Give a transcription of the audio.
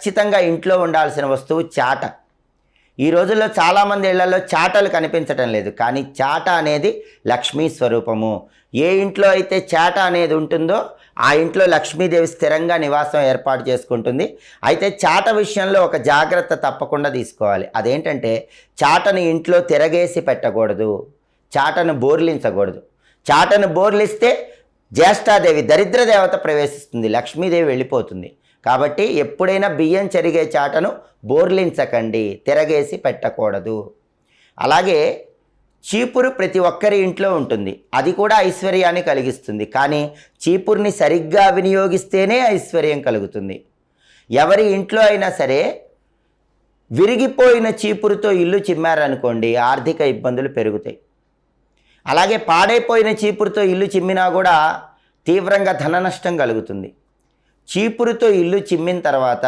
ఖచ్చితంగా ఇంట్లో ఉండాల్సిన వస్తువు చాట. ఈ రోజుల్లో చాలామంది ఇళ్లలో చాటలు కనిపించటం లేదు, కానీ చాట అనేది లక్ష్మీ స్వరూపము. ఏ ఇంట్లో అయితే చాట అనేది ఉంటుందో ఆ ఇంట్లో లక్ష్మీదేవి స్థిరంగా నివాసం ఏర్పాటు చేసుకుంటుంది. అయితే చాట విషయంలో ఒక జాగ్రత్త తప్పకుండా తీసుకోవాలి. అదేంటంటే చాటను ఇంట్లో తిరగేసి పెట్టకూడదు, చాటను బోర్లించకూడదు. చాటను బోర్లిస్తే జ్యేష్ఠాదేవి దరిద్ర దేవత ప్రవేశిస్తుంది, లక్ష్మీదేవి వెళ్ళిపోతుంది. కాబట్టి ఎప్పుడైనా బియ్యం చెరిగే చాటను బోర్లించకండి, తిరగేసి పెట్టకూడదు. అలాగే చీపురు ప్రతి ఒక్కరి ఇంట్లో ఉంటుంది, అది కూడా ఐశ్వర్యాన్ని కలిగిస్తుంది. కానీ చీపురుని సరిగ్గా వినియోగిస్తేనే ఐశ్వర్యం కలుగుతుంది. ఎవరి ఇంట్లో అయినా సరే విరిగిపోయిన చీపురుతో ఇల్లు చిమ్మారనుకోండి, ఆర్థిక ఇబ్బందులు పెరుగుతాయి. అలాగే పాడైపోయిన చీపురుతో ఇల్లు చిమ్మినా కూడా తీవ్రంగా ధన నష్టం కలుగుతుంది. చీపురుతో ఇల్లు చిమ్మిన తర్వాత